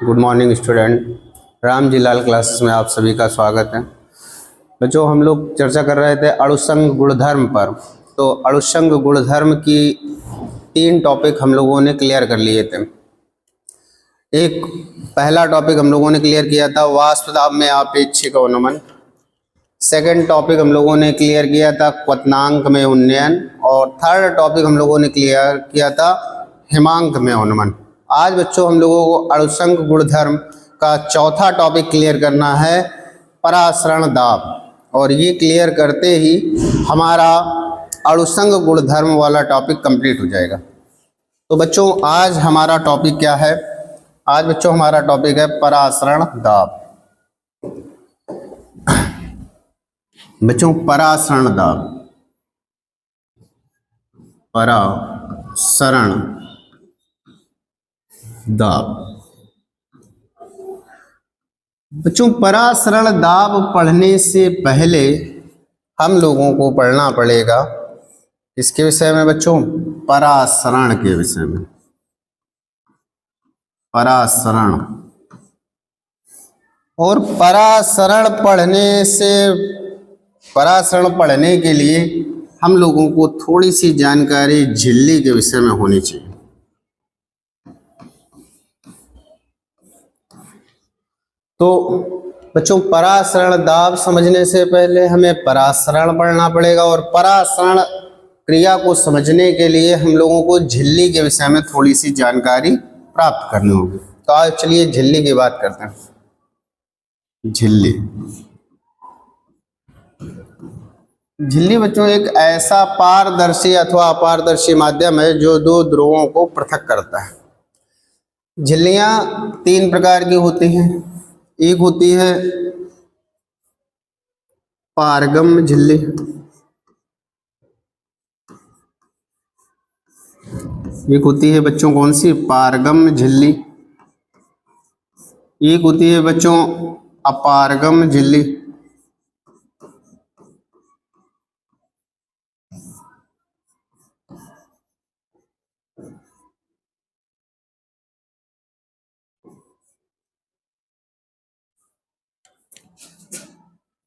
Good morning student. Ram ji Lal classes में आप सभी का स्वागत है। बच्चों, हम लोग चर्चा कर रहे थे अणुसंघ गुणधर्म पर। तो अणुसंघ गुणधर्म की 3 टॉपिक हम लोगों ने क्लियर कर लिए थे। एक पहला टॉपिक हम लोगों ने क्लियर किया था वाष्प दाब में आपेक्षिक अवनमन। सेकंड टॉपिक हम लोगों ने क्लियर किया था क्वथनांक में उन्नयन। और थर्ड टॉपिक हम लोगों ने क्लियर किया था हिमांक में अवनमन। आज बच्चों हम लोगों को अणुसंघ गुणधर्म का चौथा टॉपिक क्लियर करना है परासरण दाब। और ये क्लियर करते ही हमारा अणुसंघ गुणधर्म वाला टॉपिक कंप्लीट हो जाएगा। तो बच्चों आज हमारा टॉपिक क्या है? आज बच्चों हमारा टॉपिक है परासरण दाब। बच्चों परासरण दाब, परासरण दाब। बच्चों परासरण दाब पढ़ने से पहले हम लोगों को पढ़ना पड़ेगा इसके विषय में बच्चों, परासरण के विषय में। परासरण और परासरण पढ़ने के लिए हम लोगों को थोड़ी सी जानकारी झिल्ली के विषय में होनी चाहिए। तो बच्चों परासरण दाब समझने से पहले हमें परासरण पढ़ना पड़ेगा और परासरण क्रिया को समझने के लिए हम लोगों को झिल्ली के विषय में थोड़ी सी जानकारी प्राप्त करनी होगी। तो आज चलिए झिल्ली की बात करते हैं। झिल्ली बच्चों एक ऐसा पारदर्शी अथवा अपारदर्शी माध्यम है जो दो ध्रुवों को पृथक करता है। झिल्लियां 3 प्रकार की होती हैं। एक होती है पारगम्य झिल्ली, एक होती है बच्चों कौन सी? पारगम्य झिल्ली। एक होती है बच्चों अपारगम्य झिल्ली।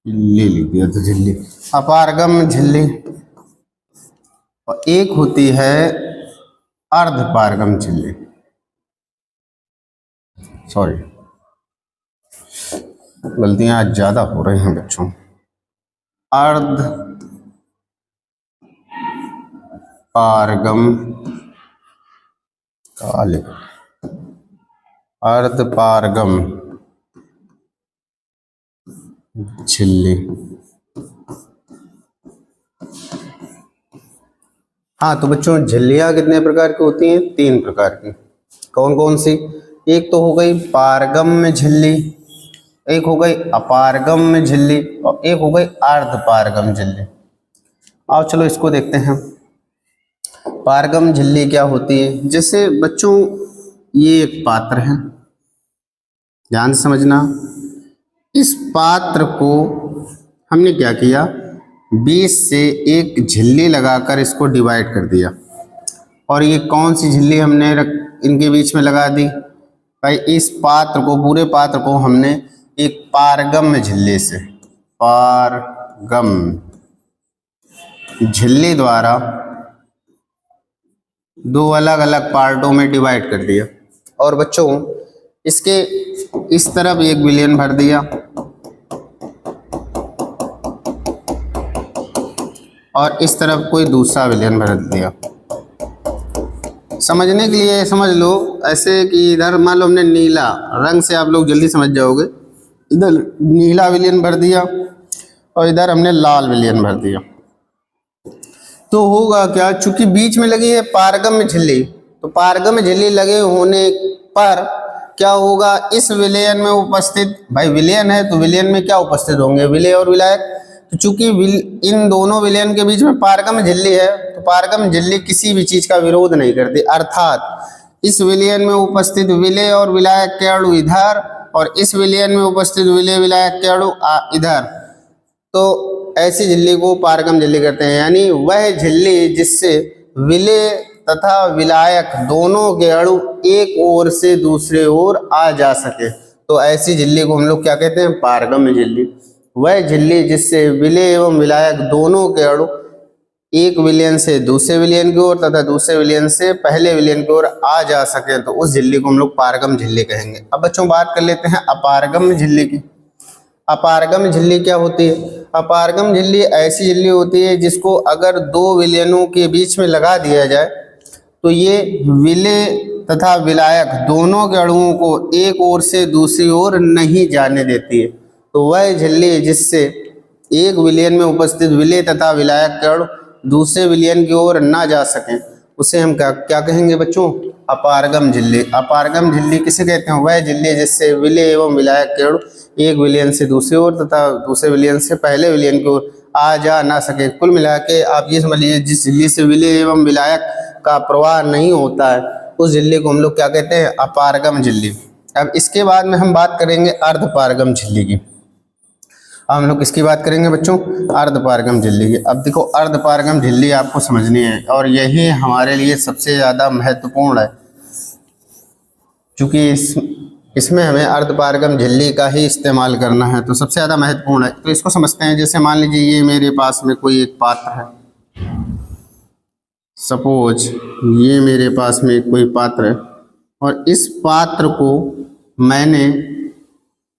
ले लीजिए तो झिल्ली, अपारगम्य झिल्ली। और एक होती है अर्धपारगम्य झिल्ली। सॉरी, गलतियां आज ज्यादा हो रही हैं बच्चों। अर्धपारगम्य झिल्ली। हाँ तो बच्चों झिल्लियां कितने प्रकार की होती हैं? 3 प्रकार की। कौन कौन सी? एक तो हो गई पारगम्य झिल्ली, एक हो गई अपारगम्य झिल्ली और एक हो गई अर्धपारगम्य झिल्ली। आओ चलो इसको देखते हैं। पारगम्य झिल्ली क्या होती है? जैसे बच्चों ये एक पात्र है, ध्यान से समझना। इस पात्र को हमने क्या किया, बीच से एक झिल्ली लगाकर इसको डिवाइड कर दिया। और ये कौन सी झिल्ली हमने इनके बीच में लगा दी? भाई इस पात्र को, पूरे पात्र को हमने एक पारगम्य झिल्ली से, पारगम्य झिल्ली द्वारा 2 अलग अलग पार्टों में डिवाइड कर दिया। और बच्चों इसके इस तरफ एक विलयन भर दिया और इस तरफ कोई दूसरा विलयन भर दिया। समझने के लिए समझ लो ऐसे कि इधर मान लो हमने नीला रंग से, आप लोग जल्दी समझ जाओगे, इधर नीला विलयन भर दिया और इधर हमने लाल विलयन भर दिया। तो होगा क्या, चूंकि बीच में लगी है पारगम्य झिल्ली, तो पारगम्य झिल्ली लगे होने पर क्या होगा, इस विलयन में उपस्थित, भाई विलयन है तो विलयन में क्या उपस्थित होंगे? विलेय और विलायक। तो चूंकि इन दोनों विलयन के बीच में पारगम्य झिल्ली है तो पारगम्य झिल्ली किसी भी चीज का विरोध नहीं करती। अर्थात इस विलयन में उपस्थित विलेय और विलायक के अणु इधर और इस विलयन में उपस्थित विलेय विलायक के अणु इधर, तो ऐसी झिल्ली को पारगम्य झिल्ली कहते हैं। यानी वह झिल्ली जिससे विलेय तथा विलायक दोनों के अणु एक ओर से दूसरे ओर आ जा सके तो ऐसी झिल्ली को हम लोग क्या कहते हैं? पारगम्य झिल्ली। वह झिल्ली जिससे विलेय एवं विलायक दोनों के अणु एक विलयन से दूसरे विलयन की ओर तथा दूसरे विलयन से पहले विलयन की ओर आ जा सके तो उस झिल्ली को हम लोग पारगम्य झिल्ली कहेंगे। अब बच्चों बात कर लेते हैं अपारगम्य झिल्ली की। अपारगम्य झिल्ली क्या होती है? अपारगम्य झिल्ली ऐसी झिल्ली होती है जिसको अगर दो विलयनों के बीच में लगा दिया जाए तो ये विलेय तथा विलायक दोनों के अणुओं को एक ओर से दूसरी ओर नहीं जाने देती है। तो वह झिल्ली जिससे एक विलयन में उपस्थित विलेय तथा विलायक के अणु दूसरे विलयन की ओर ना जा सकें उसे हम क्या कहेंगे बच्चों? अपारगम झिल्ली। अपारगम झिल्ली किसे कहते हैं? वह झिल्ली जिससे विलेय एवं विलायक के अणु एक विलयन से दूसरी ओर तथा दूसरे विलयन से पहले विलयन की ओर आ जा ना सके। कुल मिला के आप ये समझ लीजिए जिस झिल्ली से विलेय एवं विलायक का प्रवाह नहीं होता है उस झिल्ली को हम लोग क्या कहते हैं? अपारगम झिल्ली। अब इसके बाद में हम बात करेंगे अर्धपारगम झिल्ली की। अब हम लोग किसकी बात करेंगे बच्चों? अर्धपारगम झिल्ली की। अब देखो अर्धपारगम झिल्ली आपको समझनी है और यही हमारे लिए सबसे ज़्यादा महत्वपूर्ण है क्योंकि इसमें हमें अर्धपारगम झिल्ली का ही इस्तेमाल करना है तो सबसे ज़्यादा महत्वपूर्ण है। तो इसको समझते हैं। जैसे मान लीजिए ये मेरे पास में कोई एक पात्र है, सपोज ये मेरे पास में कोई पात्र है और इस पात्र को मैंने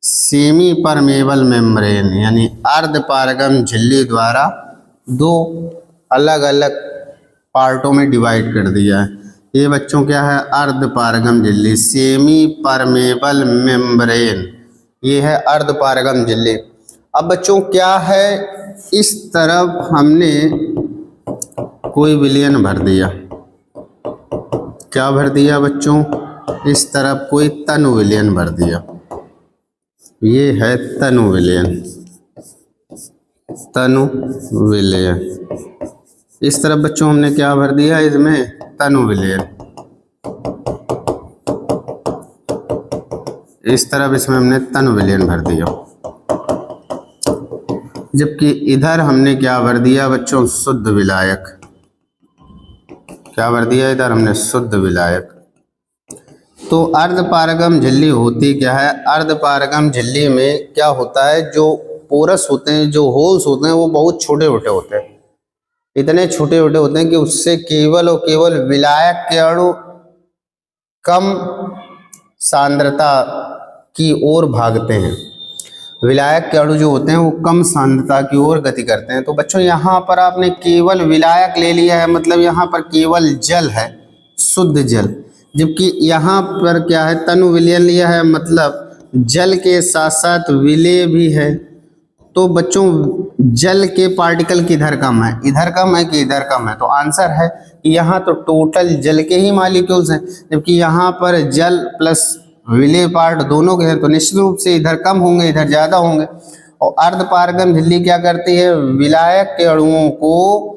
सेमी परमेबल मेम्ब्रेन यानी अर्धपारगम झिल्ली द्वारा दो अलग अलग पार्टों में डिवाइड कर दिया है। ये बच्चों क्या है? अर्धपारगम झिल्ली, सेमी परमेबल मेम्ब्रेन, ये है अर्धपारगम झिल्ली। अब बच्चों क्या है? इस तरफ हमने कोई विलयन भर दिया। क्या भर दिया बच्चों? इस तरफ कोई तनु विलयन भर दिया। ये है तनु विलयन, तनु विलयन। इस तरफ बच्चों हमने क्या भर दिया? इसमें तनु विलयन। इस तरफ इसमें हमने तनु विलयन भर दिया। जबकि इधर हमने क्या भर दिया बच्चों? शुद्ध विलायक। क्या भर दिया? इधर हमने शुद्ध विलायक। तो अर्धपारगम झिल्ली होती क्या है? अर्धपारगम झिल्ली में क्या होता है? जो पोरस होते हैं, जो होल्स होते हैं वो बहुत छोटे छोटे होते हैं। इतने छोटे छोटे होते हैं कि उससे केवल और केवल विलायक के अणु कम सांद्रता की ओर भागते हैं। विलायक के अणु जो होते हैं वो कम सांद्रता की ओर गति करते हैं। तो बच्चों यहाँ पर आपने केवल विलायक ले लिया है, मतलब यहाँ पर केवल जल है, शुद्ध जल। जबकि यहाँ पर क्या है? तनु विलयन लिया है, मतलब जल के साथ साथ विलेय भी है। तो बच्चों जल के पार्टिकल किधर कम है? इधर कम है कि इधर कम है? तो आंसर है कि यहाँ तो टोटल जल के ही मॉलिक्यूल्स हैं, जबकि यहाँ पर जल प्लस विलेय पार्ट दोनों के हैं तो निश्चित रूप से इधर कम होंगे, इधर ज़्यादा होंगे। और अर्धपारगम झिल्ली क्या करती है? विलायक के अणुओं को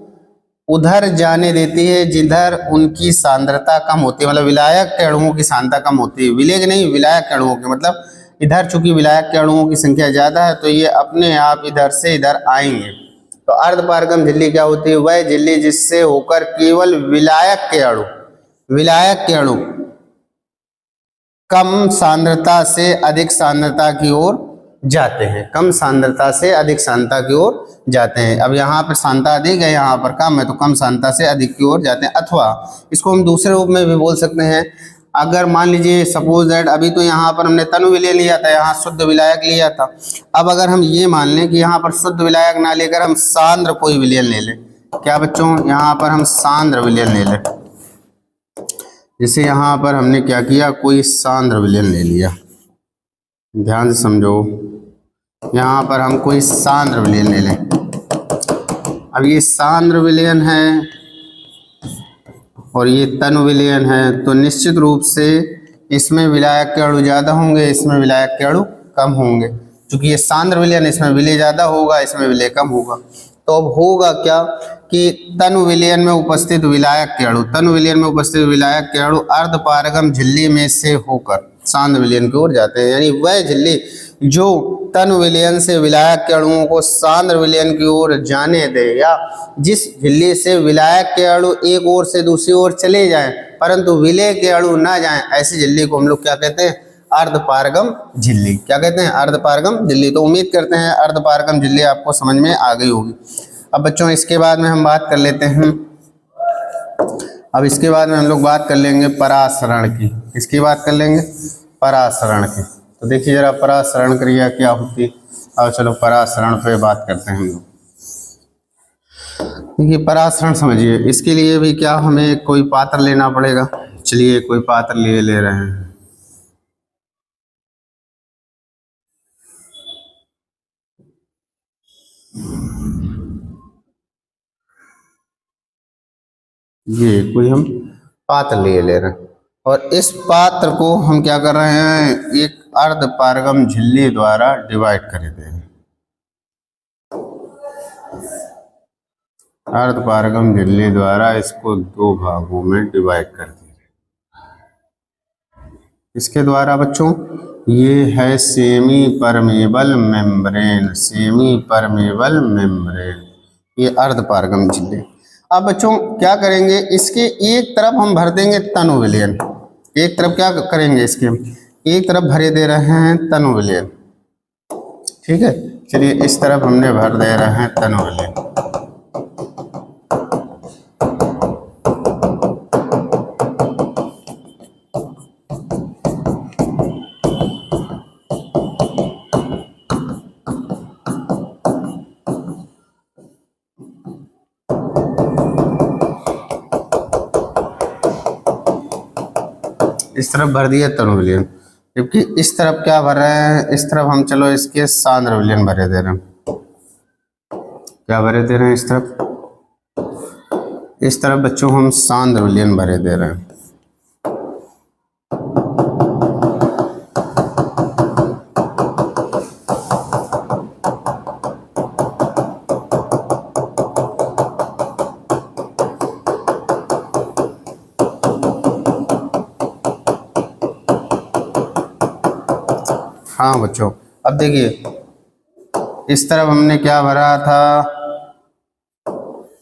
उधर जाने देती है जिधर उनकी सांद्रता कम होती है, मतलब विलायक के अणुओं की सांद्रता कम होती है, विलेय नहीं विलायक के अणुओं की। मतलब इधर चूंकि विलायक के अणुओं की संख्या ज़्यादा है तो ये अपने आप इधर से इधर आएंगे। तो अर्धपारगम झिल्ली क्या होती है? वह झिल्ली जिससे होकर केवल विलायक के अणु कम सांद्रता से अधिक सांद्रता की ओर जाते हैं, कम सांद्रता से अधिक सांद्रता की ओर जाते हैं। अब यहाँ पर सांद्रता अधिक है, यहाँ पर कम है, तो कम सांद्रता से अधिक की ओर जाते हैं। अथवा इसको हम दूसरे रूप में भी बोल सकते हैं। अगर मान लीजिए सपोज दैट अभी तो यहाँ पर हमने तनु विलय लिया था, यहाँ शुद्ध विलायक लिया था। अब अगर हम ये मान लें कि यहाँ पर शुद्ध विलायक ना लेकर हम सांद्र कोई विलयन ले लें, क्या बच्चों? यहाँ पर हम सांद्र विलयन ले लें। जैसे यहाँ पर हमने क्या किया? कोई सांद्र विलयन ले लिया। ध्यान से समझो, यहाँ पर हम कोई सांद्र विलयन ले लें। अब ये सांद्र विलयन है और ये तनु विलयन है, तो निश्चित रूप से इसमें विलायक के अणु ज़्यादा होंगे, इसमें विलायक के अणु कम होंगे। क्योंकि ये सांद्र विलयन, इसमें विलेय ज़्यादा होगा, इसमें विलेय कम होगा। तो अब होगा क्या कि तनु विलयन में उपस्थित विलायक के अणु, तनु विलयन में उपस्थित विलायक के अणु अर्धपारगम झिल्ली में से होकर सांद्र विलयन की ओर जाते हैं। यानी वह झिल्ली जो तनु विलयन से विलायक के अणुओं को सांद्र विलयन की ओर जाने दे, या जिस झिल्ली से विलायक के अणु एक ओर से दूसरी ओर चले जाएं परंतु विलय के अणु ना जाएं, ऐसी झिल्ली को हम लोग क्या कहते हैं? अर्धपारगम झिल्ली। क्या कहते हैं? अर्धपारगम झिल्ली। तो उम्मीद करते हैं अर्धपारगम झिल्ली आपको समझ में आ गई होगी। अब बच्चों इसके बाद में हम बात कर लेते हैं, अब इसके बाद में हम लोग बात कर लेंगे परासरण की। इसकी बात कर लेंगे परासरण की। तो देखिए जरा परासरण क्रिया क्या होती है। अब चलो परासरण पे बात करते हैं हम लोग। देखिए परासरण समझिए, इसके लिए भी क्या हमें कोई पात्र लेना पड़ेगा। चलिए कोई पात्र ले रहे हैं। ये कोई हम पात्र ले रहे हैं और इस पात्र को हम क्या कर रहे हैं? एक अर्धपारगम झिल्ली द्वारा डिवाइड कर दे रहे हैं। अर्धपारगम झिल्ली द्वारा इसको दो भागों में डिवाइड कर दे रहे हैं। इसके द्वारा बच्चों ये है semi permeable membrane, semi permeable membrane, ये अर्धपारगम झिल्ली। अब बच्चों क्या करेंगे? इसके एक तरफ हम भर देंगे तनु विलयन। एक तरफ क्या करेंगे? इसके एक तरफ भरे दे रहे हैं तनु विलयन। ठीक है, चलिए इस तरफ हमने भर दे रहे हैं तनु विलयन। इस तरफ भर दिया तनु विलयन, जबकि इस तरफ क्या भर रहे हैं? इस तरफ हम चलो इसके सांद्र विलयन भरे दे रहे हैं। क्या भरे दे रहे हैं? इस तरफ बच्चों हम सांद्र विलयन भरे दे रहे हैं। हाँ बच्चों, अब देखिए इस तरफ हमने क्या भरा था?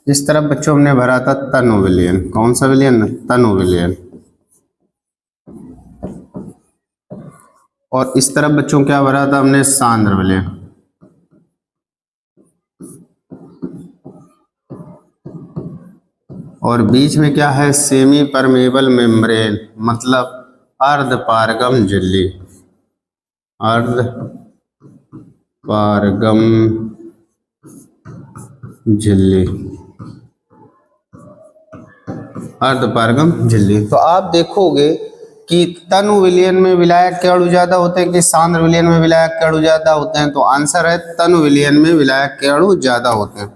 इस तरफ बच्चों हमने भरा था तनु विलयन। कौन सा विलयन? तनु विलयन। और इस तरफ बच्चों क्या भरा था हमने? सांद्र विलयन। और बीच में क्या है? सेमी परमेबल मेम्ब्रेन, मतलब अर्धपारगम झिल्ली। अर्धपारगम झिल्ली, अर्धपारगम झिल्ली। तो आप देखोगे कि तनु विलयन में विलायक के अणु ज्यादा होते हैं कि सांद्र विलयन में विलायक के अणु ज्यादा होते हैं? तो आंसर है तनु विलयन में विलायक के अणु ज्यादा होते हैं।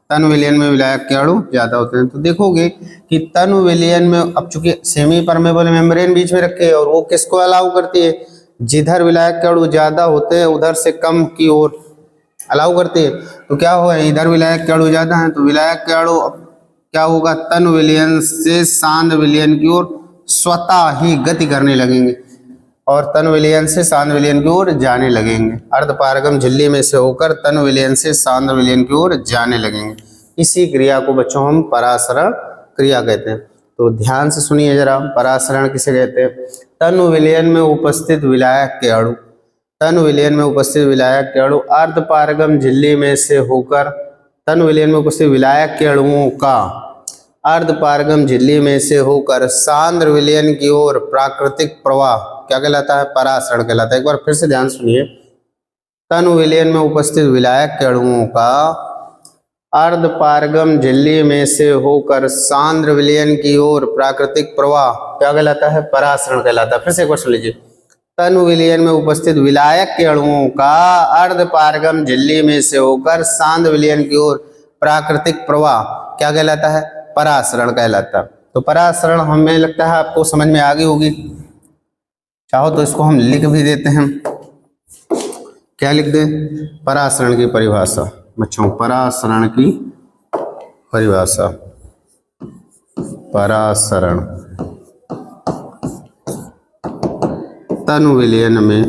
तनु विलयन में विलायक के अणु ज्यादा होते हैं। तो देखोगे कि तनु विलयन में, अब चूंकि सेमी परमेबल मेम्ब्रेन बीच में रखे और वो किसको अलाउ करती है? जिधर विलायक के अणु ज्यादा होते हैं उधर से कम की ओर अलाउ करती है। तो क्या होगा? इधर विलायक के अणु ज्यादा है तो विलायक के अणु क्या होगा? तनु विलयन से सांद्र विलयन की ओर स्वतः ही गति करने लगेंगे और तनु विलयन से सांद्र विलयन की ओर जाने लगेंगे। अर्धपारगम झिल्ली में से होकर तनु विलयन से सांद्र विलयन की ओर जाने लगेंगे। इसी क्रिया को बच्चों हम परासरण क्रिया कहते हैं। तो ध्यान से सुनिए जरा, परासरण किसे कहते हैं? तनु विलयन में उपस्थित विलायक के अणु, तनु विलयन में उपस्थित विलायक के अणु अर्धपारगम झिल्ली में से होकर, तनु विलयन में उपस्थित विलायक के अणुओं का अर्धपारगम झिल्ली में से होकर सांद्र विलयन की ओर प्राकृतिक प्रवाह क्या कहलाता है? परासरण कहलाता है। एक बार फिर से ध्यान सुनिए, तनु विलयन में उपस्थित विलायक के अणुओं का अर्धपारगम झिल्ली में से होकर सांद्र विलयन की ओर प्राकृतिक प्रवाह क्या कहलाता है? परासरण कहलाता है। फिर से एक बार सुन लीजिए, तनु विलयन में उपस्थित विलायक के अणुओं का अर्धपारगम झिल्ली में से होकर सांद्र विलयन की ओर प्राकृतिक प्रवाह क्या कहलाता है? परासरण कहलाता है। तो परासरण हमें लगता है आपको समझ में आ गई होगी। चाहो तो इसको हम लिख भी देते हैं। क्या लिख दें? परासरण की परिभाषा बच्चों, परासरण की परिभाषा। परासरण तनु विलयन में,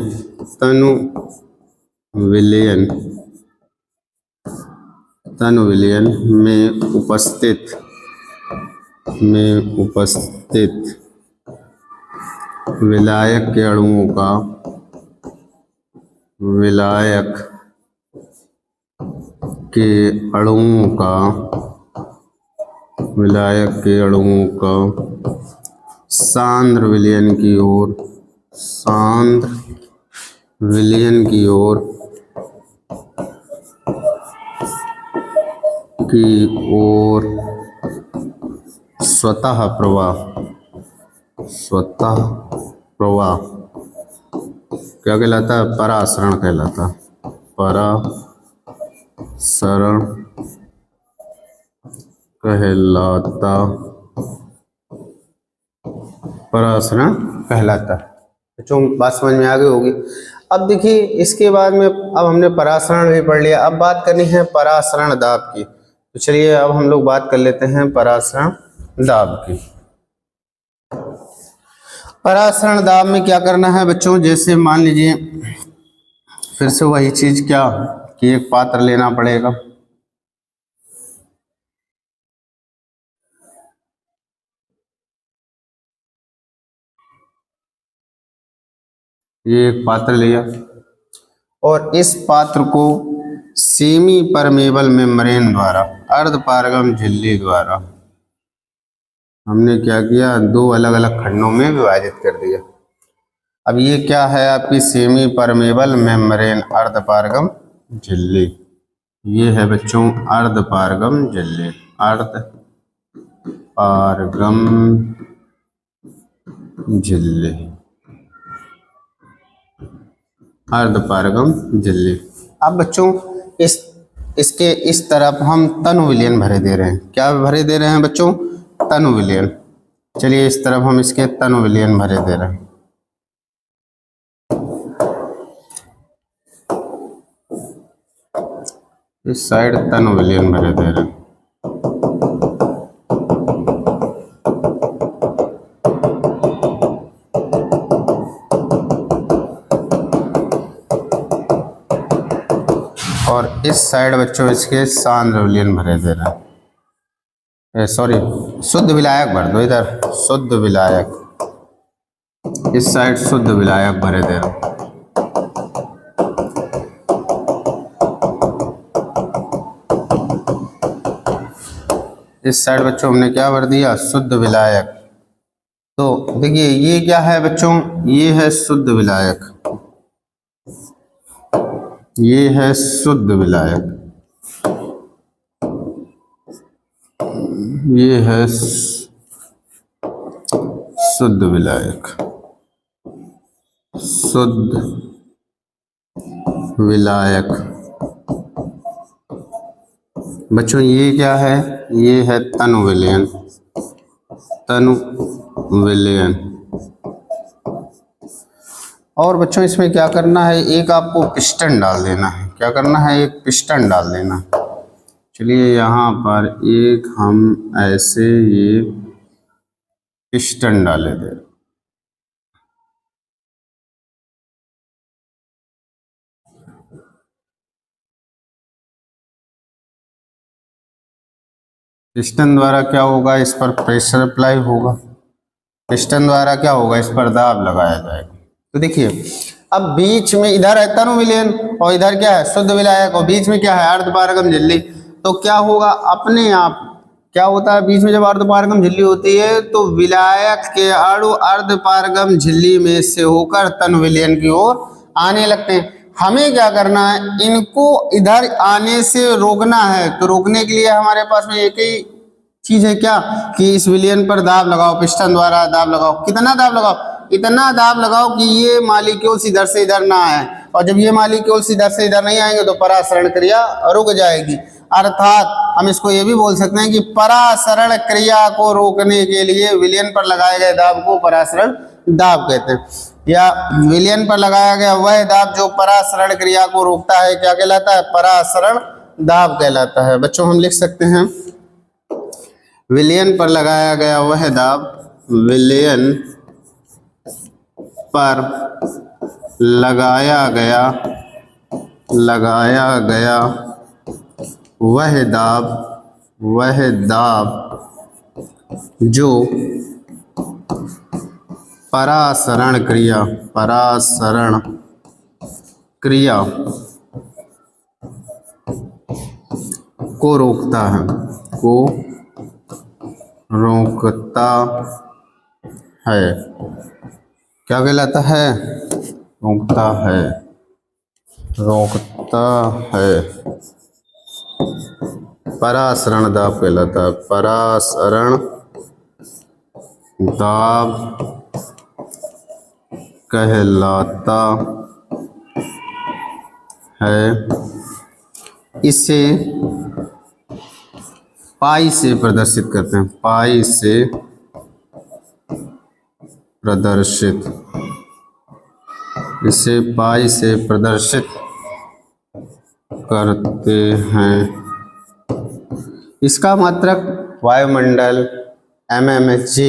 तनु विलयन, तन विलयन में उपस्थित विलायक के अणुओं का सांद्र विलयन की ओर स्वतः प्रवाह क्या कहलाता है? परासरण कहलाता है। परासरण कहलाता है। बच्चों बात समझ में आ गई होगी। अब देखिए इसके बाद में अब हमने परासरण भी पढ़ लिया, अब बात करनी है परासरण दाब की। तो चलिए अब हम लोग बात कर लेते हैं परासरण दाब की। परासरण दाब में क्या करना है बच्चों, जैसे मान लीजिए फिर से वही चीज क्या कि एक पात्र लेना पड़ेगा, ये एक पात्र लिया और इस पात्र को सेमी परमेबल मेम्ब्रेन द्वारा, अर्धपारगम झिल्ली द्वारा हमने क्या किया, दो अलग अलग खंडों में विभाजित कर दिया। अब ये क्या है आपकी सेमी परमेबल मेम्ब्रेन, अर्धपारगम झिल्ली। ये है बच्चों अर्धपारगम झिल्ली, अर्धपारगम झिल्ली। अब बच्चों इसके इस तरफ हम तनु विलयन भरे दे रहे हैं। क्या भरे दे रहे हैं बच्चों? तनु विलयन। चलिए इस तरफ हम इसके तनु विलयन भरे दे रहे हैं। इस साइड तनु विलयन भरे दे रहे हैं। और इस साइड बच्चों इसके सांद्र विलयन भरे दे रहे हैं। सॉरी, शुद्ध विलायक भर दो इधर, शुद्ध विलायक। इस साइड शुद्ध विलायक भरे दे रहे हैं। इस साइड बच्चों हमने क्या भर दिया? शुद्ध विलायक। तो देखिए ये क्या है बच्चों? ये है शुद्ध विलायक, ये है शुद्ध विलायक, ये है शुद्ध विलायक, शुद्ध विलायक। बच्चों ये क्या है? ये है तनु विलयन, तनु विलयन। और बच्चों इसमें क्या करना है, एक आपको पिस्टन डाल देना है। क्या करना है? एक पिस्टन डाल देना। चलिए यहाँ पर एक हम ऐसे ये पिस्टन डाले दे। पिस्टन द्वारा क्या होगा? इस पर प्रेशर अप्लाई होगा। पिस्टन द्वारा क्या होगा? इस पर दाब लगाया जाएगा। तो देखिए अब बीच में इधर है तनु विलयन और इधर क्या है? शुद्ध विलायक, और बीच में क्या है? अर्धपारगम झिल्ली। तो क्या होगा? अपने आप क्या होता है बीच में जब अर्धपारगम झिल्ली होती है तो विलायक के अणु अर्धपारगम झिल्ली में से होकर तनु विलयन की ओर आने लगते हैं। हमें क्या करना है? इनको इधर आने से रोकना है। तो रोकने के लिए हमारे पास में एक ही चीज है क्या कि इस विलयन पर दाब लगाओ, पिस्टन द्वारा दाब लगाओ। कितना दाब लगाओ? इतना दाब लगाओ कि ये मालिक्यूल्स इधर से इधर ना आए, और जब ये मालिक्यूल्स इधर से इधर नहीं आएंगे तो परासरण क्रिया रुक जाएगी। अर्थात हम इसको ये भी बोल सकते हैं कि परासरण क्रिया को रोकने के लिए विलयन पर लगाए गए दाब को परासरण दाब कहते हैं, या विलयन पर लगाया गया वह दाब जो परासरण क्रिया को रोकता है क्या कहलाता है? परासरण दाब कहलाता है। बच्चों हम लिख सकते हैं विलयन पर लगाया गया वह दाब, विलयन पर लगाया गया लगाया गया वह दाब जो परासरण क्रिया को रोकता है। क्या कहलाता है? रोकता है। परासरण दाब कहलाता है। परासरण दाब कहलाता है। इसे पाई से प्रदर्शित करते हैं। पाई से प्रदर्शित, इसे पाई से प्रदर्शित करते हैं। इसका मात्रक वायुमंडल, mmHg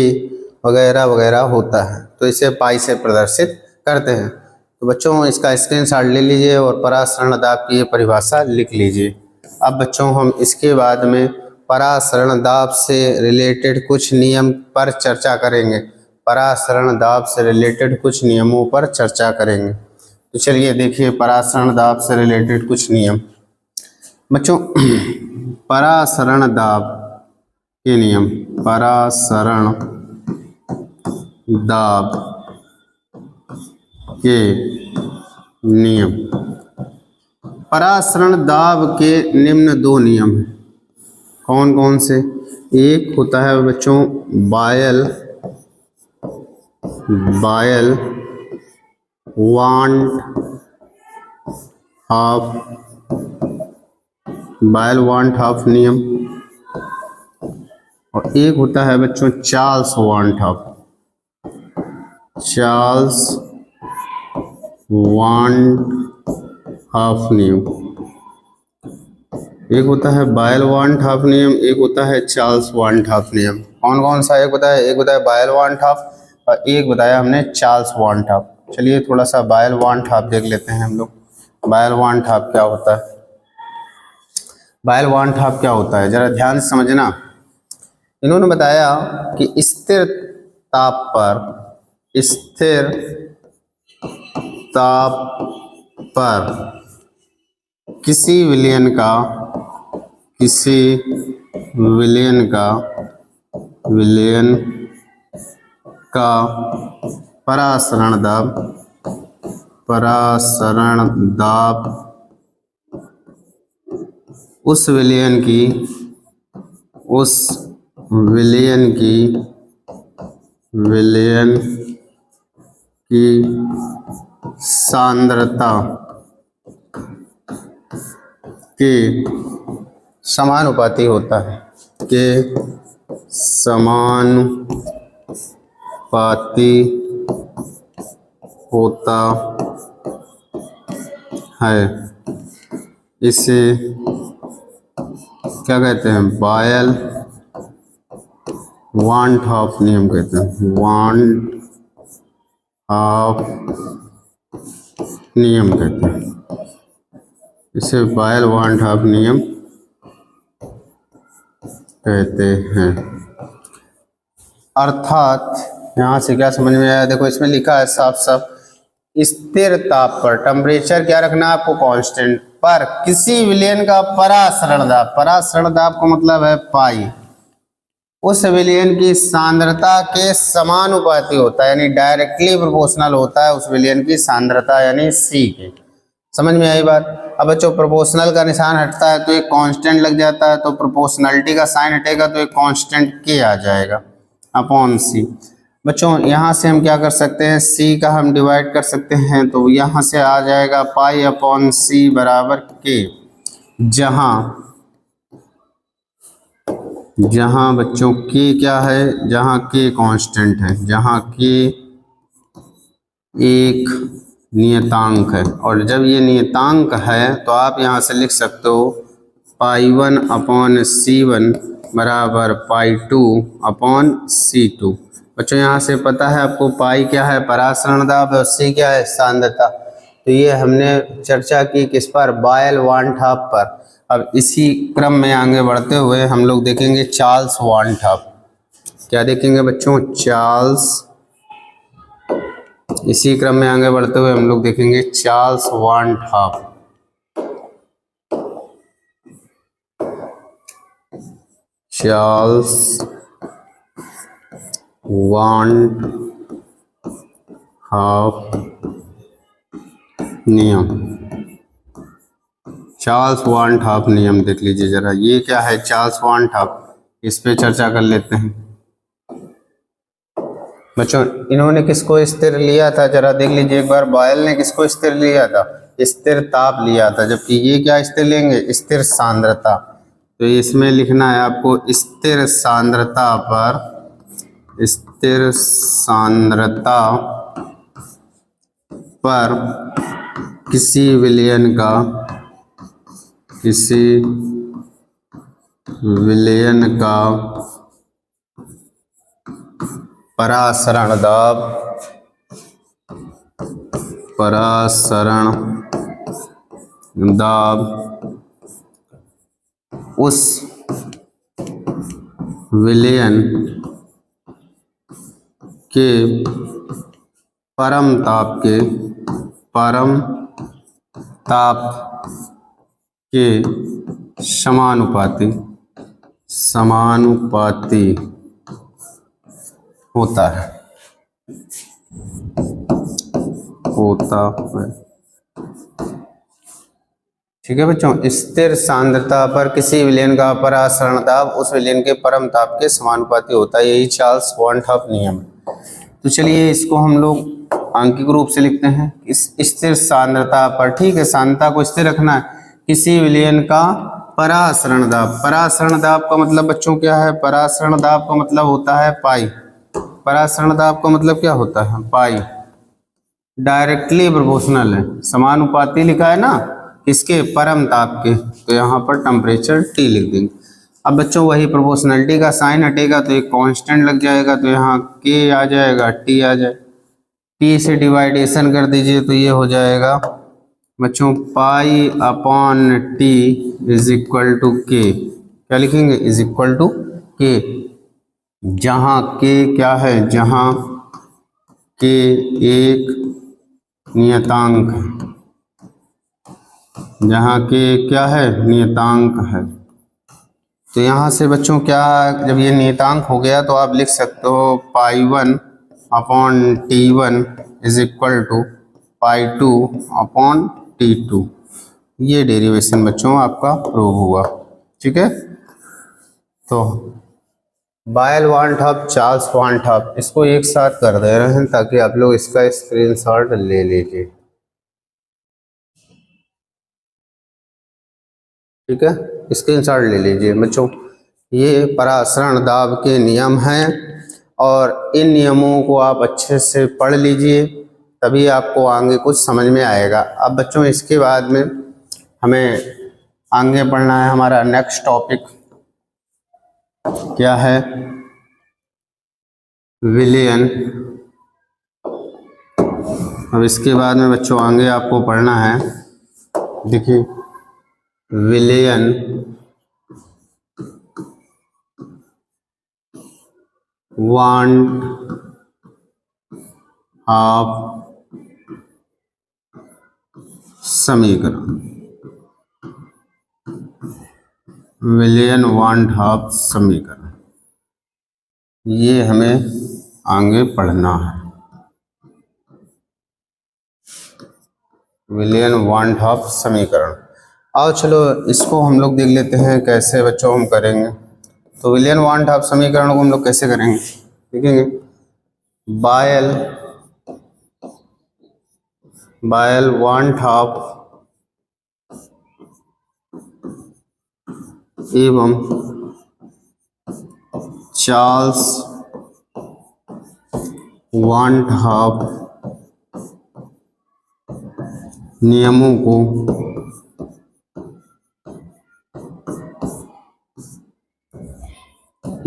वगैरह वगैरह होता है, तो इसे पाई से प्रदर्शित करते हैं। तो बच्चों इसका स्क्रीनशॉट ले लीजिए और परासरण दाब की ये परिभाषा लिख लीजिए। अब बच्चों हम इसके बाद में परासरण दाब से रिलेटेड कुछ नियम पर चर्चा करेंगे। परासरण दाब से रिलेटेड कुछ नियमों पर चर्चा करेंगे। तो चलिए देखिए परासरण दाब से रिलेटेड कुछ नियम। बच्चों परासरण दाब के नियम। परासरण दाब के नियम। परासरण दाब के निम्न 2 नियम हैं। कौन कौन से? एक होता है बच्चों बायल वांट हाफ नियम, और एक होता है बच्चों चार्ल्स वांट हाफ नियम। एक होता है बायल वांट हाफ नियम, एक होता है चार्ल्स वांट हाफ नियम। कौन कौन सा एक होता है? एक होता है बायल वांट हाफ और एक बताया हमने चार्ल्स वांट हाफ। चलिए थोड़ा सा बायल वांट हाफ देख लेते हैं हम लोग। बायल वांट हाफ क्या होता है? बायल वांट हाफ क्या होता है, जरा ध्यान से समझना। इन्होंने बताया कि स्थिर ताप पर किसी विलयन का परासरण दाब उस विलयन की सांद्रता के समानुपाती होता है। इसे क्या कहते हैं? बायल वांट हाफ नियम कहते हैं। वांट हाफ नियम कहते हैं। इसे बायल वांट हाफ नियम कहते हैं। अर्थात यहाँ से क्या समझ में आया? देखो इसमें लिखा है साफ साफ, स्थिर ताप पर टेम्परेचर क्या रखना है आपको? कांस्टेंट पर किसी विलयन का परासरण दाब का मतलब है पाई, उस विलयन की सांद्रता के समानुपाती होता है, यानी डायरेक्टली प्रोपोर्शनल होता है उस विलयन की सांद्रता यानी C के। समझ में आई बात? अब बच्चों प्रोपोर्शनल का निशान हटता है तो एक कांस्टेंट लग जाता है, तो प्रोपोर्शनलिटी का साइन हटेगा तो एक कांस्टेंट K आ जाएगा अपॉन C। बच्चों यहाँ से हम क्या कर सकते हैं? C का हम डिवाइड कर सकते हैं, तो यहाँ से आ जाएगा पाई अपॉन C बराबर K, जहाँ बच्चों K क्या है? जहाँ K कांस्टेंट है, जहाँ K एक नियतांक है, और जब ये नियतांक है तो आप यहाँ से लिख सकते हो पाई 1 अपॉन C1 बराबर पाई 2 अपॉन C2। बच्चों यहाँ से पता है आपको पाई क्या है? परासरण दाब, और C क्या है? सांद्रता। तो तो ये हमने चर्चा की किस पर, बायल वान ठॉप पर। अब इसी क्रम में आगे बढ़ते हुए हम लोग देखेंगे चार्ल्स वान ठॉप। क्या देखेंगे बच्चों? चार्ल्स। इसी क्रम में आगे बढ़ते हुए हम लोग देखेंगे चार्ल्स वान ठॉप। चार्ल्स वान ठॉप नियम। चार्ल्स वान ठॉप नियम देख लीजिए जरा, ये क्या है चार्ल्स वान ठॉप, इस पे चर्चा कर लेते हैं। बच्चों इन्होंने किसको स्थिर लिया था, जरा देख लीजिए एक बार। बॉयल ने किसको स्थिर लिया था? स्थिर ताप लिया था, जबकि ये क्या स्थिर लेंगे? स्थिर सांद्रता। तो इसमें लिखना है आपको स्थिर सांद्रता पर, स्थिर सांद्रता पर किसी विलयन का, किसी विलयन का परासरण दाब, परासरण दाब उस विलयन के परम ताप के, परम ताप के समानुपाती, समानुपाती होता है, होता है। ठीक है बच्चों, स्थिर सांद्रता पर किसी विलयन का परासरण दाब उस विलयन के परम ताप के समानुपाती होता है, यही चार्ल्स वान ठॉप नियम है। तो चलिए इसको हम लोग आंकिक रूप से लिखते हैं, इस स्थिर सांद्रता पर, ठीक है, सांद्रता को स्थिर रखना है, किसी विलयन का परासरण दाब। परासरण दाब का मतलब बच्चों क्या है? परासरण दाब का मतलब होता है पाई। परासरण दाब का मतलब क्या होता है? पाई। डायरेक्टली प्रोपोर्शनल है, समानुपाती लिखा है ना किसके? परम ताप के, तो यहाँ पर टेम्परेचर T लिख देंगे। अब बच्चों वही प्रोपोर्शनलिटी का साइन हटेगा तो एक कांस्टेंट लग जाएगा, तो यहाँ K आ जाएगा, T आ जाए, T से डिवाइडेशन कर दीजिए तो ये हो जाएगा बच्चों pi upon T is equal to K। क्या लिखेंगे? इज इक्वल टू K, जहाँ K क्या है? जहाँ K एक नियतांक है, जहाँ K क्या है? नियतांक है। तो यहाँ से बच्चों क्या, जब ये नियतांक हो गया तो आप लिख सकते हो pi 1 upon T1 is equal to pi 2 upon T2। ये डेरिवेशन बच्चों आपका प्रूव हुआ। ठीक है, तो बायल वान ठॉप, चार्ल्स वान ठॉप, इसको एक साथ कर दे रहे हैं ताकि आप लोग इसका स्क्रीनशॉट ले लीजिए। ठीक है, स्क्रीनशॉट ले लीजिए बच्चों। ये परासरण दाब के नियम हैं और इन नियमों को आप अच्छे से पढ़ लीजिए, तभी आपको आगे कुछ समझ में आएगा। अब बच्चों इसके बाद में हमें आगे पढ़ना है, हमारा नेक्स्ट टॉपिक क्या है? विलयन। अब इसके बाद में बच्चों आगे आपको पढ़ना है, देखिए, विलयन वान ठॉप समीकरण, विलयन वान ठॉप समीकरण, ये हमें आगे पढ़ना है। विलयन वान ठॉप समीकरण। आओ चलो इसको हम लोग देख लेते हैं कैसे बच्चों हम करेंगे। तो विलयन वान ठॉप समीकरण को हम लोग कैसे करेंगे देखेंगे। बायल वान ठॉप एवं चार्ल्स वान ठॉप नियमों को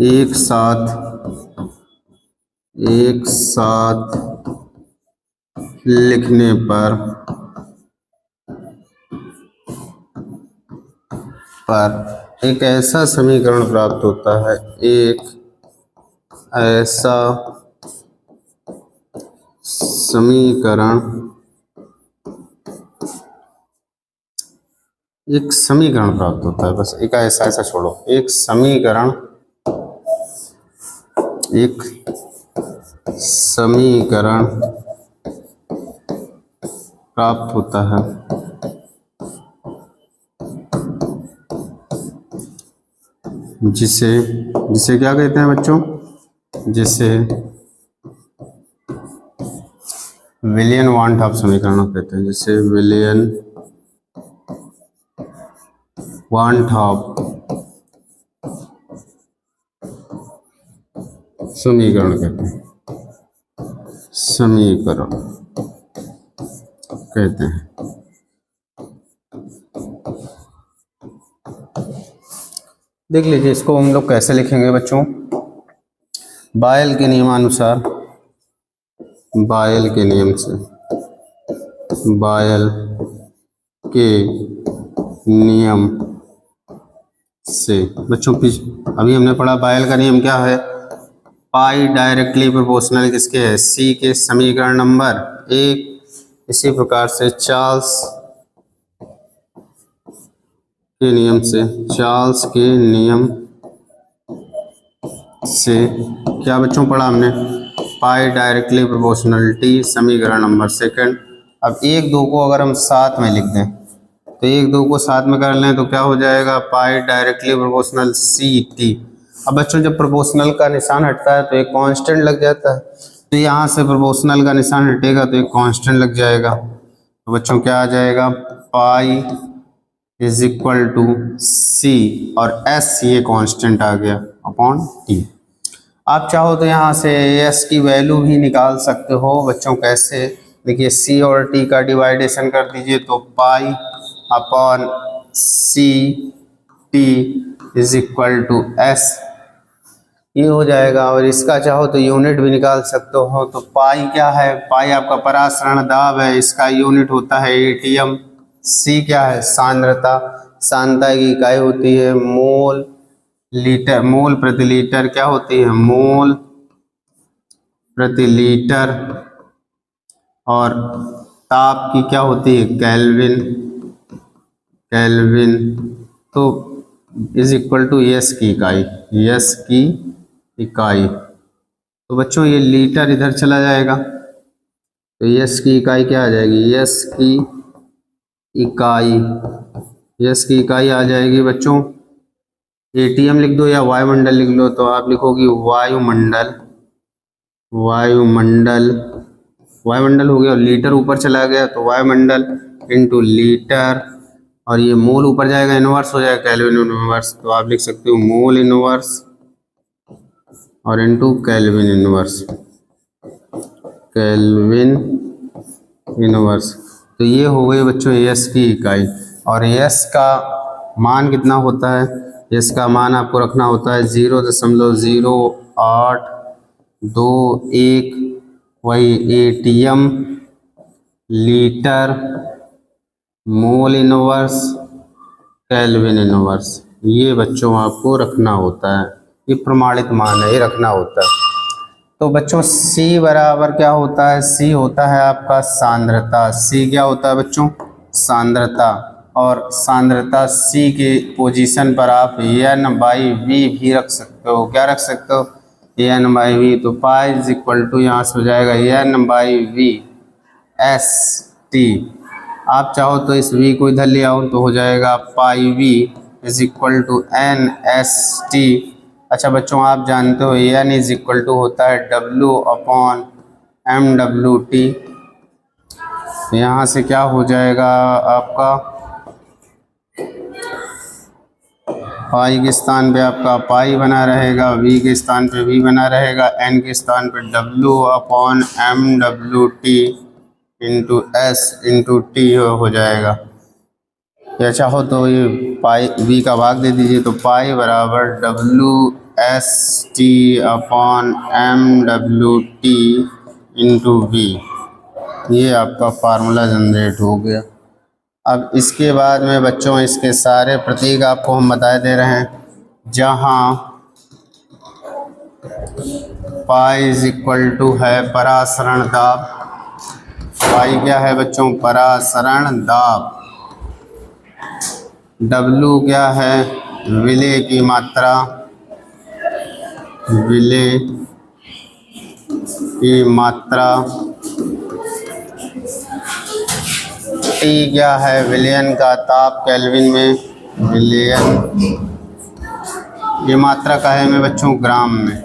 एक साथ लिखने पर पर एक ऐसा समीकरण प्राप्त होता है, एक ऐसा समीकरण, एक समीकरण प्राप्त होता है, बस एक ऐसा ऐसा छोड़ो, एक समीकरण, एक समीकरण प्राप्त होता है जिसे जिसे क्या कहते हैं बच्चों, जिसे विलियन वान टॉप समीकरण कहते हैं, जिसे विलियन वान टॉप समीकरण कहते हैं, समीकरण कहते हैं। देख लीजिए इसको हम लोग कैसे लिखेंगे बच्चों, बायल के नियमानुसार, बायल के नियम से, बायल के नियम से बच्चों, अभी हमने पढ़ा बायल का नियम क्या है, पाई डायरेक्टली प्रोपोर्शनल किसके है, सी के समीकरण नंबर 1। इसी प्रकार से चार्ल्स के नियम से, चार्ल्स के नियम से क्या बच्चों पढ़ा हमने, पाई डायरेक्टली प्रोपोर्शनलिटी समीकरण नंबर 2। अब 1 2 को अगर हम साथ में लिख दें, तो 1 2 को साथ में कर लें तो क्या हो जाएगा, पाई डायरेक्टली प्रोपोर्शनल सी टी। अब बच्चों जब प्रोपोर्शनल का निशान हटता है तो एक कांस्टेंट लग जाता है, तो यहाँ से प्रोपोर्शनल का निशान हटेगा तो एक कांस्टेंट लग जाएगा, तो बच्चों क्या आ जाएगा, पाई इज इक्वल टू सी और एस, ये कांस्टेंट आ गया, अपॉन टी। आप चाहो तो यहाँ से एस की वैल्यू भी निकाल सकते हो बच्चों, कैसे, देखिए सी और टी का डिवाइडेशन कर दीजिए तो pi upon C T is equal to S, ये हो जाएगा। और इसका चाहो तो यूनिट भी निकाल सकते हो, तो पाई क्या है, पाई आपका परासरण दाब है, इसका यूनिट होता है एटीएम। सी क्या है, सांद्रता, सांद्रता की इकाई होती है मोल लीटर, मोल प्रति लीटर क्या होती है, मोल प्रति लीटर। और ताप की क्या होती है, केल्विन, केल्विन। तो इज इक्वल टू एस की इकाई, एस की इकाई। तो बच्चों ये लीटर इधर चला जाएगा, तो एस की इकाई क्या आ जाएगी, एस की इकाई, एस की इकाई आ जाएगी बच्चों, एटीएम लिख दो या वायुमंडल लिख लो, तो आप लिखोगी वायुमंडल, वायुमंडल, वायुमंडल हो गया, और लीटर ऊपर चला गया तो वायुमंडल इंटू लीटर, और ये मोल ऊपर जाएगा इनवर्स हो जाएगा केल्विन इनवर्स, तो आप लिख सकते हो मोल इनवर्स और into kelvin inverse, kelvin inverse. तो ये हो गई बच्चों एस की इकाई। और एस का मान कितना होता है, एस का मान आपको रखना होता है 0.0821, वही ATM litre mole inverse kelvin inverse, ये बच्चों आपको रखना होता है, ये प्रमाणित मान है, ये रखना होता है। तो बच्चों C बराबर क्या होता है, C होता है आपका सांद्रता, C क्या होता है बच्चों, सांद्रता। और सांद्रता C के पोजीशन पर आप N/V भी रख सकते हो, क्या रख सकते हो, N/V। तो पाई इज इक्वल टू यहाँ से हो जाएगा N/V एस टी। आप चाहो तो इस V को इधर ले आओ तो हो जाएगा pi V is equal to N S T. अच्छा बच्चों आप जानते हो एन इज इक्वल टू होता है W अपॉन MWT। यहाँ से क्या हो जाएगा आपका, पाई के स्थान पे आपका पाई बना रहेगा, V के स्थान पे V बना रहेगा, N के स्थान पे W upon MWT into S into T हो जाएगा। या चाहो तो ये पाई V का भाग दे दीजिए, तो पाई बराबर WST upon MWT into V, ये आपका फार्मूला जनरेट हो गया। अब इसके बाद में बच्चों इसके सारे प्रतीक आपको हम बता दे रहे हैं। जहाँ पाई इज इक्वल टू है परासरण दाब, पाई क्या है बच्चों, परासरण दाब। डब्लू क्या है, विलेय की मात्रा, विलेय की मात्रा। टी क्या है, विलयन का ताप केल्विन में, विलयन ये मात्रा का है में बच्चों ग्राम में,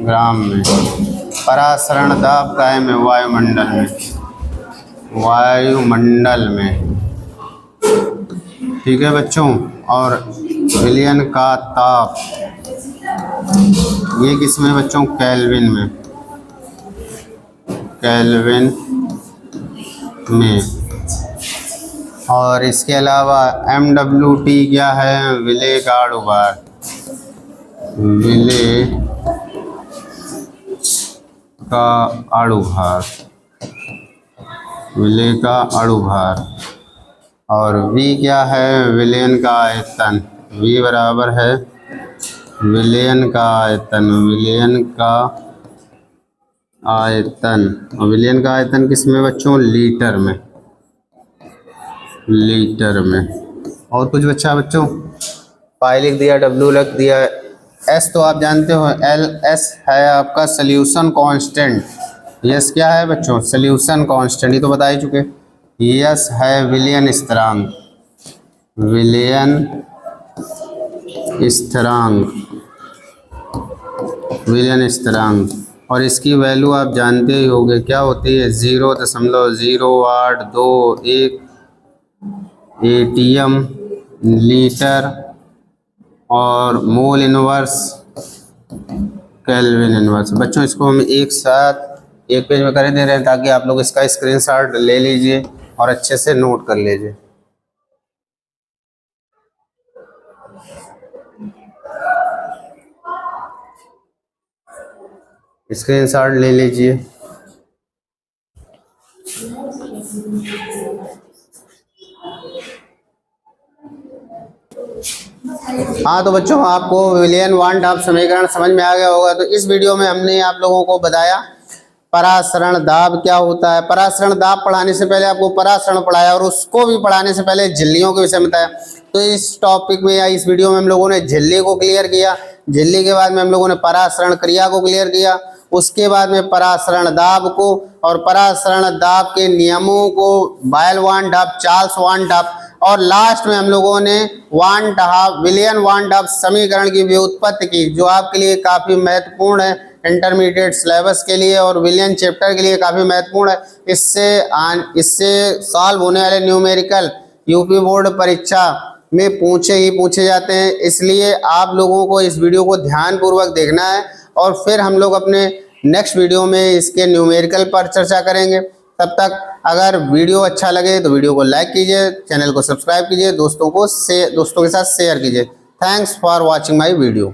ग्राम में। परासरण दाब का है में वायुमंडल में, वायुमंडल में, ठीक है बच्चों। और विलयन का ताप ये किस में बच्चों, केल्विन में, केल्विन में। और इसके अलावा MWT क्या है, विलेय का अणुभार, विलेय का अणुभार, विलेय का अणुभार। और V क्या है, विलयन का आयतन, V बराबर है विलयन का आयतन, विलयन का आयतन। और विलयन का आयतन किस में बच्चों, लीटर में, लीटर में। और कुछ बच्चा बच्चों, पाई लिख दिया, W लिख दिया, S तो आप जानते हो, LS है आपका सोल्यूशन कांस्टेंट। यस क्या है बच्चों, सोल्यूशन कांस्टेंट, ये तो बता ही चुके। यस है विलयन स्थिरांक, विलयन स्थिरांक, विलयन स्थिरांक। और इसकी वैल्यू आप जानते ही होंगे, क्या होती है, 0.0821 ATM लीटर और मोल इनवर्स केल्विन इनवर्स। बच्चों इसको हम एक साथ एक पेज में कर दे रहे हैं ताकि आप लोग इसका स्क्रीनशॉट ले लीजिए और अच्छे से नोट कर लीजिए। स्क्रीनशॉट ले लीजिए। हाँ तो बच्चों आपको विलियन वान डाब समीकरण समझ में आ गया होगा। तो इस वीडियो में हमने आप लोगों को बताया परासरण दाब क्या होता है। परासरण दाब पढ़ाने से पहले आपको परासरण पढ़ाया और उसको भी पढ़ाने से पहले झिल्लियों के विषय में बताया। तो इस टॉपिक में या इस वीडियो में हम लोगों ने झिल्ली को क्लियर किया, झिल्ली के बाद में हम लोगों ने परासरण क्रिया को क्लियर किया, उसके बाद में परासरण दाब को और परासरण दाब के नियमों को, बायल वान डाब, चार्ल्स वान डाब, और लास्ट में हम लोगों ने वान डाब, विलियन वान डाब समीकरण की व्युत्पत्ति की, जो आपके लिए काफ़ी महत्वपूर्ण है इंटरमीडिएट सिलेबस के लिए और विलियन चैप्टर के लिए काफ़ी महत्वपूर्ण है। इससे सॉल्व होने वाले न्यूमेरिकल यूपी बोर्ड परीक्षा में पूछे जाते हैं। इसलिए आप लोगों को इस वीडियो को ध्यानपूर्वक देखना है और फिर हम लोग अपने नेक्स्ट वीडियो में इसके न्यूमेरिकल पर चर्चा करेंगे। तब तक अगर वीडियो अच्छा लगे तो वीडियो को लाइक कीजिए, चैनल को सब्सक्राइब कीजिए, दोस्तों के साथ शेयर कीजिए। Thanks for watching my video.